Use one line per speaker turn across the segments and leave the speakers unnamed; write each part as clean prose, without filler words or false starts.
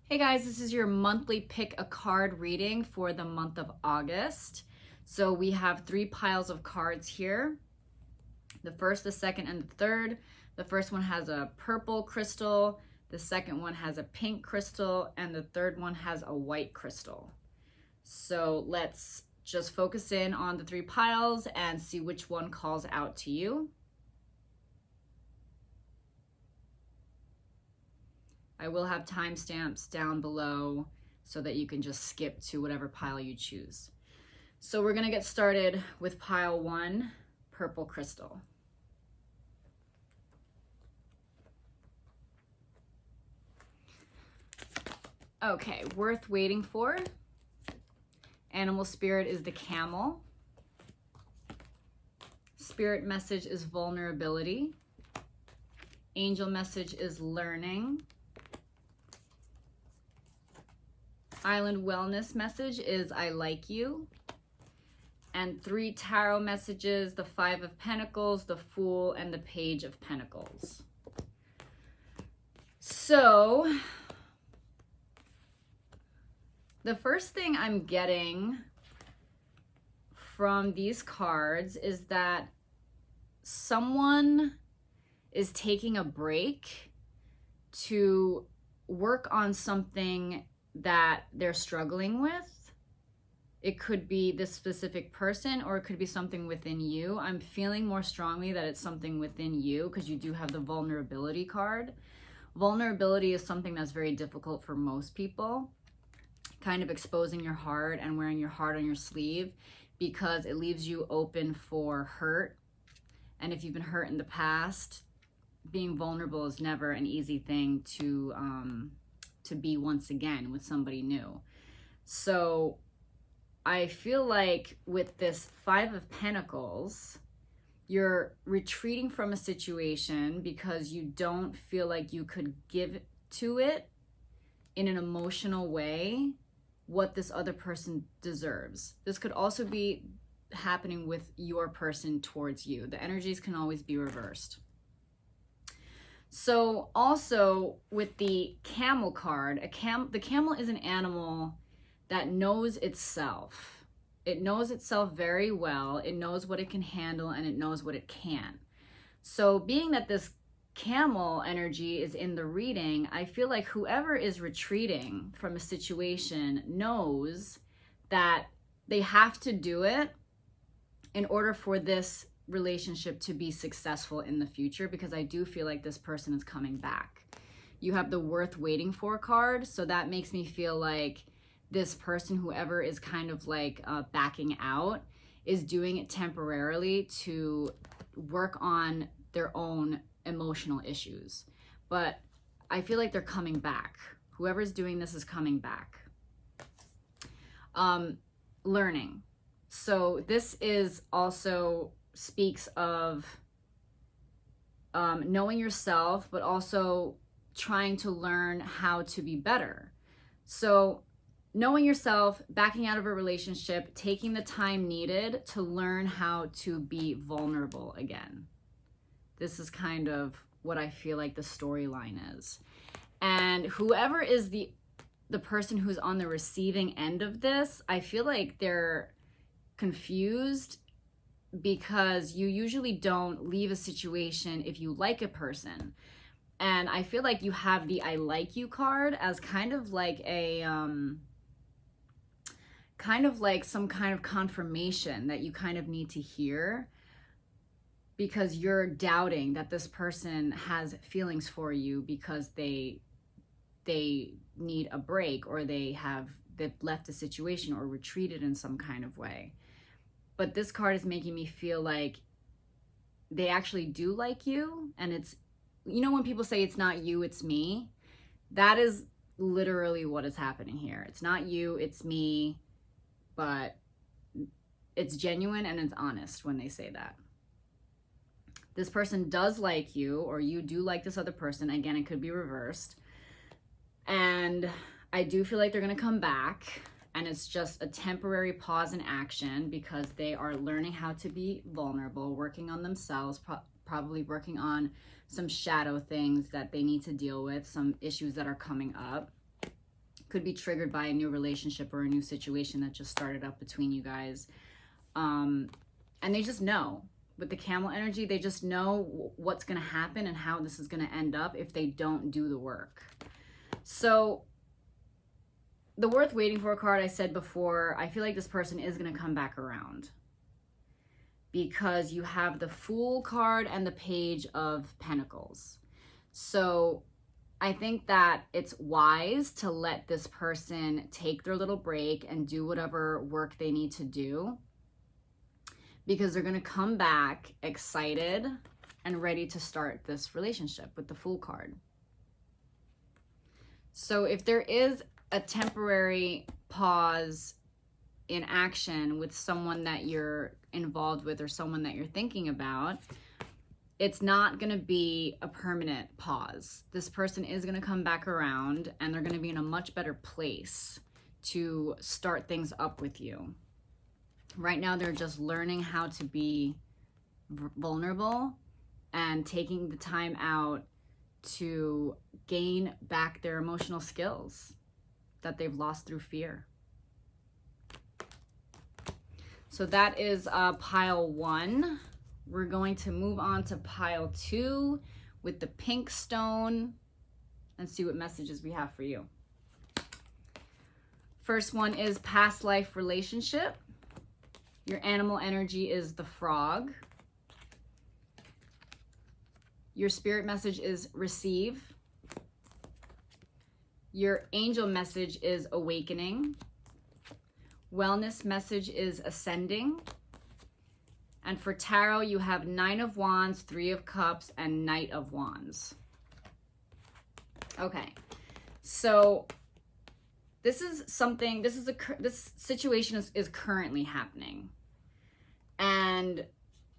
Hey guys, this is your monthly pick a card reading for the month of August. So we have 3 piles of cards here. The first, the second, and the third. The first one has a purple crystal, the second one has a pink crystal, and the third one has a white crystal. So let's just focus in on the 3 piles and see which one calls out to you. I will have timestamps down below so that you can just skip to whatever pile you choose. So we're gonna get started with pile 1, purple crystal. Okay, worth waiting for. Animal spirit is the camel. Spirit message is vulnerability. Angel message is learning. Island wellness message is I like you. And 3 tarot messages, the 5 of Pentacles, the Fool, and the Page of Pentacles. So the first thing I'm getting from these cards is that someone is taking a break to work on something that they're struggling with. It could be this specific person, or it could be something within you. I'm feeling more strongly that it's something within you because you do have the vulnerability card. Vulnerability is something that's very difficult for most people, kind of exposing your heart and wearing your heart on your sleeve, because it leaves you open for hurt. And if you've been hurt in the past, being vulnerable is never an easy thing to be once again with somebody new. So I feel like with this 5 of Pentacles, you're retreating from a situation because you don't feel like you could give to it in an emotional way what this other person deserves. This could also be happening with your person towards you. The energies can always be reversed. So also with the camel card, the camel is an animal that knows itself. It knows itself very well. It knows what it can handle and it knows what it can't. So being that this camel energy is in the reading, I feel like whoever is retreating from a situation knows that they have to do it in order for this relationship to be successful in the future, because I do feel like this person is coming back. You have the worth waiting for card, so that makes me feel like this person, whoever is kind of like backing out, is doing it temporarily to work on their own emotional issues. But I feel like they're coming back. Whoever's doing this is coming back. Learning. So this is also speaks of knowing yourself, but also trying to learn how to be better. So knowing yourself, backing out of a relationship, taking the time needed to learn how to be vulnerable again. This is kind of what I feel like the storyline is. And whoever is the person who's on the receiving end of this, I feel like they're confused, because you usually don't leave a situation if you like a person. And I feel like you have the I like you card as kind of like a some kind of confirmation that you kind of need to hear, because you're doubting that this person has feelings for you because they need a break, or they've left the situation or retreated in some kind of way. But this card is making me feel like they actually do like you. And it's, you know, when people say it's not you, it's me, that is literally what is happening here. It's not you, it's me, but it's genuine and it's honest when they say that. This person does like you, or you do like this other person. Again, it could be reversed. And I do feel like they're going to come back. And it's just a temporary pause in action because they are learning how to be vulnerable, working on themselves, probably working on some shadow things that they need to deal with, some issues that are coming up. Could be triggered by a new relationship or a new situation that just started up between you guys. And they just know. With the camel energy, they just know what's going to happen and how this is going to end up if they don't do the work. So the worth waiting for card, I said before, I feel like this person is going to come back around, because you have the Fool card and the Page of Pentacles. So I think that it's wise to let this person take their little break and do whatever work they need to do, because they're going to come back excited and ready to start this relationship with the Fool card. So if there is a temporary pause in action with someone that you're involved with or someone that you're thinking about, it's not going to be a permanent pause. This person is going to come back around, and they're going to be in a much better place to start things up with you. Right now, they're just learning how to be vulnerable and taking the time out to gain back their emotional skills that they've lost through fear. So that is pile 1. We're going to move on to pile 2 with the pink stone and see what messages we have for you. First one is past life relationship. Your animal energy is the frog. Your spirit message is receive. Your angel message is awakening. Wellness message is ascending. And for tarot, you have 9 of Wands, 3 of Cups, and Knight of Wands. Okay, so this is something, this situation is currently happening. And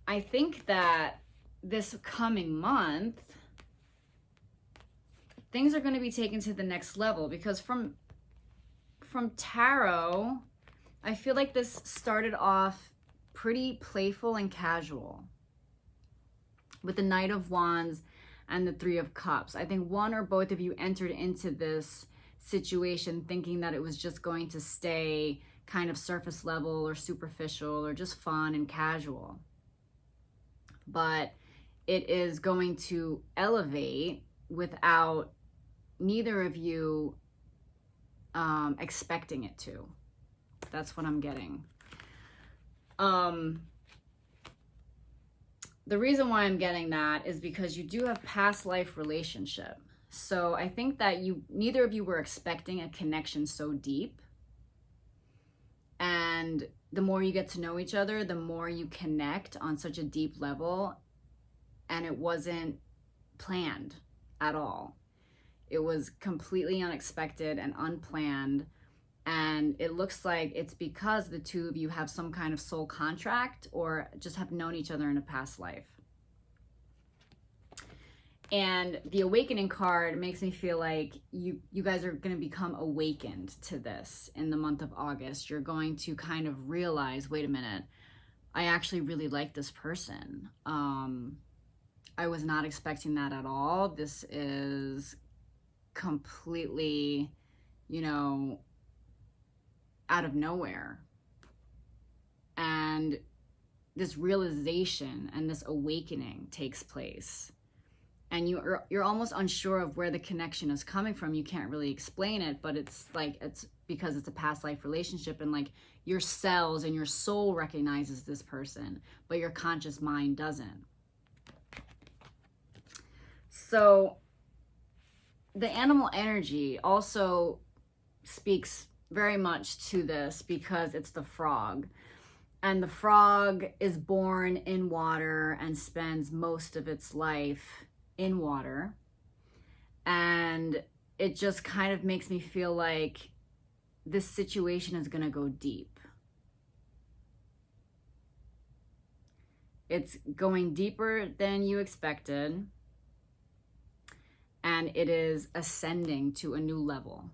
I think that this coming month, things are going to be taken to the next level, because from tarot, I feel like this started off pretty playful and casual with the Knight of Wands and the 3 of Cups. I think one or both of you entered into this situation thinking that it was just going to stay kind of surface level or superficial or just fun and casual. But it is going to elevate without neither of you expecting it to. That's what I'm getting. The reason why I'm getting that is because you do have past life relationship. So I think that neither of you were expecting a connection so deep. And the more you get to know each other, the more you connect on such a deep level. And it wasn't planned at all. It was completely unexpected and unplanned. And it looks like it's because the two of you have some kind of soul contract or just have known each other in a past life. And the awakening card makes me feel like you guys are going to become awakened to this in the month of August. You're going to kind of realize, wait a minute, I actually really like this person. I was not expecting that at all. This is completely, out of nowhere. And this realization and this awakening takes place. And you're almost unsure of where the connection is coming from. You can't really explain it, but it's because it's a past life relationship, and like your cells and your soul recognizes this person, but your conscious mind doesn't. So the animal energy also speaks very much to this because it's the frog. And the frog is born in water and spends most of its life in water. And it just kind of makes me feel like this situation is going to go deep. It's going deeper than you expected. And it is ascending to a new level.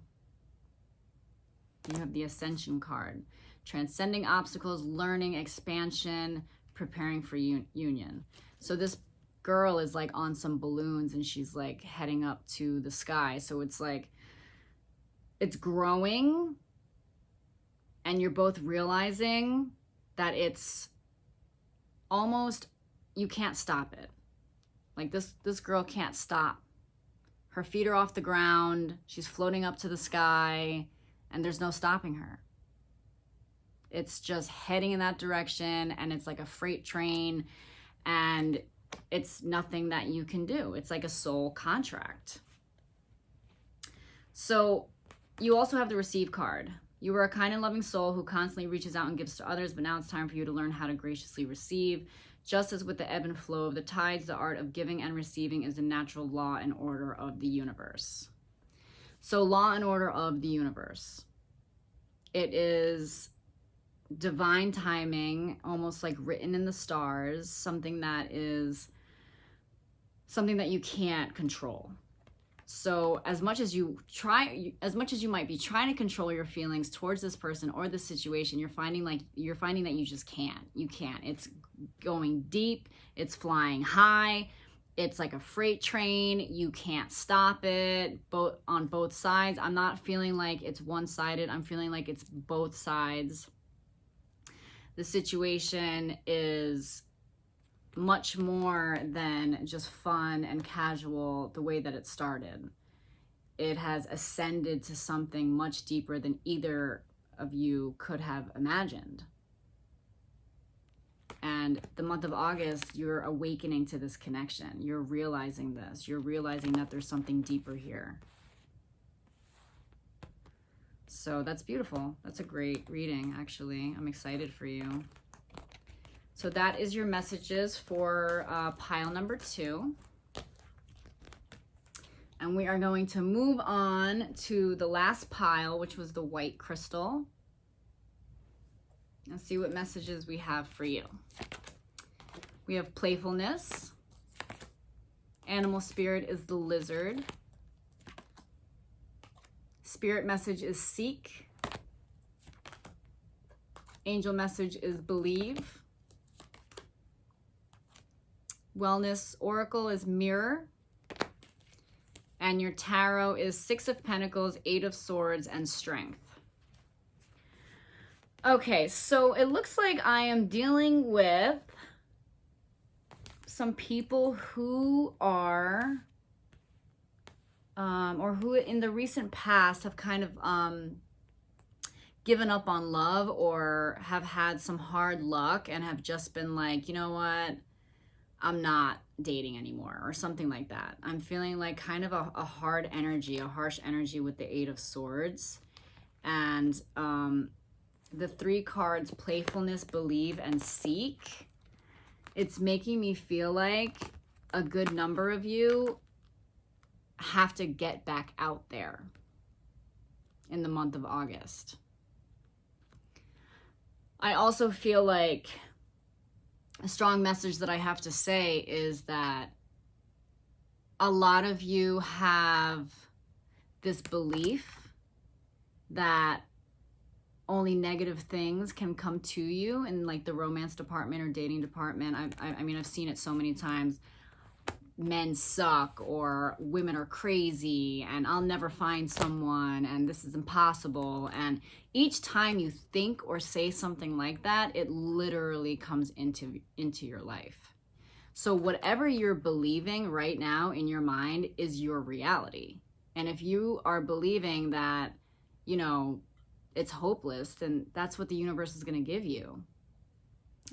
You have the Ascension card. Transcending obstacles, learning, expansion, preparing for union. So this girl is like on some balloons and she's like heading up to the sky. So it's it's growing, and you're both realizing that it's almost, you can't stop it. Like this girl can't stop. Her feet are off the ground, she's floating up to the sky, and there's no stopping her. It's just heading in that direction, and it's like a freight train, and it's nothing that you can do. It's like a soul contract. So you also have the receive card. You are a kind and loving soul who constantly reaches out and gives to others, but now it's time for you to learn how to graciously receive. Just as with the ebb and flow of the tides, the art of giving and receiving is the natural law and order of the universe. So law and order of the universe. It is divine timing, almost like written in the stars, something that you can't control. So as much as you might be trying to control your feelings towards this person or this situation, you're finding that you just can't. You can't. It's going deep. It's flying high. It's like a freight train. You can't stop it. On both sides. I'm not feeling like it's one-sided. I'm feeling like it's both sides. The situation is much more than just fun and casual the way that it started. It has ascended to something much deeper than either of you could have imagined. And the month of August, you're awakening to this connection. You're realizing this. You're realizing that there's something deeper here. So that's beautiful. That's a great reading, actually. I'm excited for you. So that is your messages for pile number 2. And we are going to move on to the last pile, which was the white crystal. Let's see what messages we have for you. We have playfulness. Animal spirit is the lizard. Spirit message is seek. Angel message is believe. Wellness oracle is mirror. And your tarot is 6 of Pentacles, 8 of Swords, and strength. Okay, so it looks like I am dealing with some people who are, or who in the recent past have kind of given up on love, or have had some hard luck and have just been like, you know what, I'm not dating anymore, or something like that. I'm feeling like kind of a hard energy, a harsh energy with the 8 of Swords. And the 3 cards, playfulness, believe, and seek, it's making me feel like a good number of you have to get back out there in the month of August. I also feel like a strong message that I have to say is that a lot of you have this belief that only negative things can come to you in like the romance department or dating department. I mean, I've seen it so many times. Men suck, or women are crazy, and I'll never find someone, and this is impossible. And each time you think or say something like that, it literally comes into your life. So whatever you're believing right now in your mind is your reality. And if you are believing that, you know, it's hopeless, then that's what the universe is going to give you.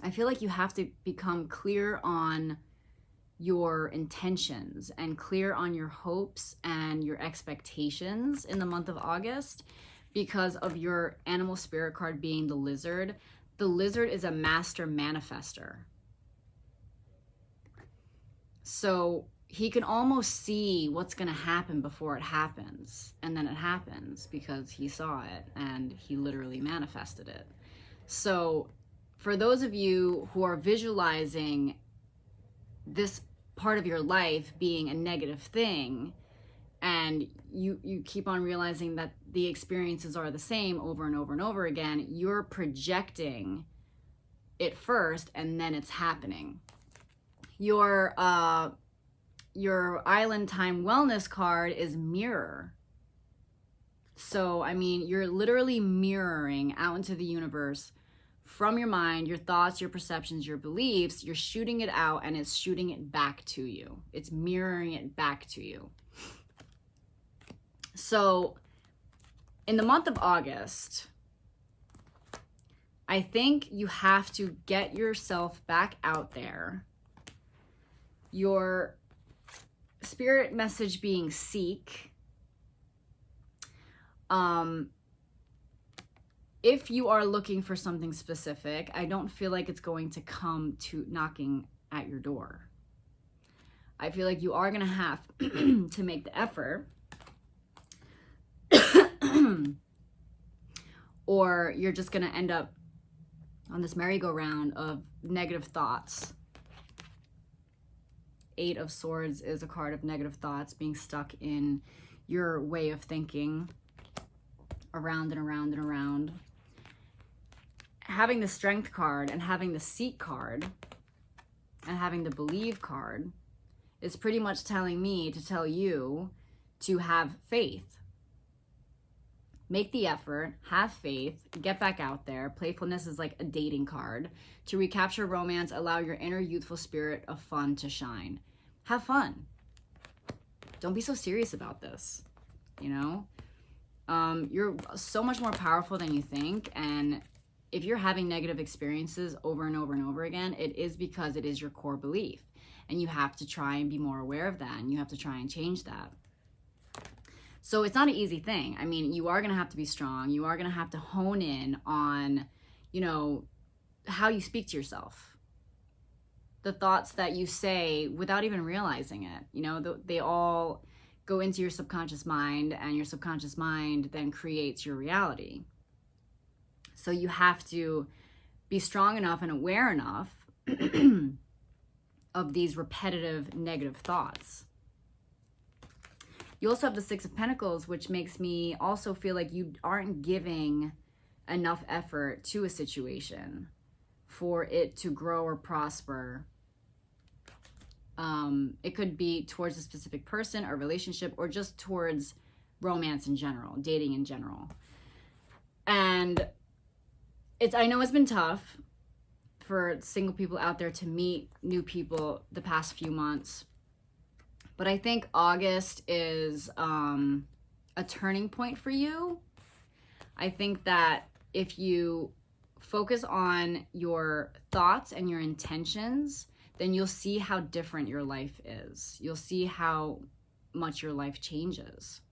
I feel like you have to become clear on your intentions and clear on your hopes and your expectations in the month of August, because of your animal spirit card being the lizard. The lizard is a master manifester. So he can almost see what's going to happen before it happens. And then it happens because he saw it and he literally manifested it. So for those of you who are visualizing this part of your life being a negative thing, and you keep on realizing that the experiences are the same over and over and over again, you're projecting it first and then it's happening. Your island time wellness card is mirror. So, I mean, you're literally mirroring out into the universe from your mind, your thoughts, your perceptions, your beliefs. You're shooting it out and it's shooting it back to you. It's mirroring it back to you. So, in the month of August, I think you have to get yourself back out there. Your spirit message being seek. If you are looking for something specific, I don't feel like it's going to come to knocking at your door. I feel like you are going to have to make the effort, or you're just going to end up on this merry-go-round of negative thoughts. 8 of Swords is a card of negative thoughts, being stuck in your way of thinking, around and around and around. Having the Strength card and having the Seek card and having the Believe card is pretty much telling me to tell you to have faith. Make the effort, have faith, get back out there. Playfulness is like a dating card. To recapture romance, allow your inner youthful spirit of fun to shine. Have fun. Don't be so serious about this, you know? You're so much more powerful than you think, and if you're having negative experiences over and over and over again, it is because it is your core belief, and you have to try and be more aware of that, and you have to try and change that. So it's not an easy thing. I mean, you are going to have to be strong. You are going to have to hone in on, you know, how you speak to yourself, the thoughts that you say without even realizing it. You know, they all go into your subconscious mind, and your subconscious mind then creates your reality. So you have to be strong enough and aware enough of these repetitive negative thoughts. You also have the 6 of Pentacles, which makes me also feel like you aren't giving enough effort to a situation for it to grow or prosper. It could be towards a specific person or relationship, or just towards romance in general, dating in general. And I know it's been tough for single people out there to meet new people the past few months. But I think August is a turning point for you. I think that if you focus on your thoughts and your intentions, then you'll see how different your life is. You'll see how much your life changes.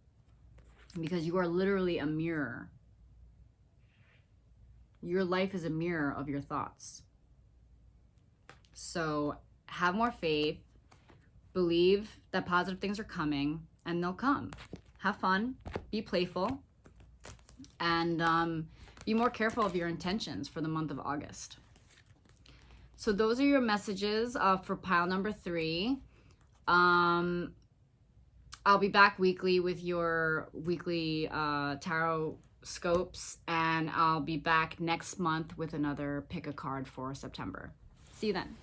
Because you are literally a mirror. Your life is a mirror of your thoughts. So have more faith. Believe that positive things are coming, and they'll come. Have fun, be playful, and be more careful of your intentions for the month of August. So those are your messages for pile number 3. I'll be back weekly with your weekly tarot scopes, and I'll be back next month with another pick a card for September. See you then.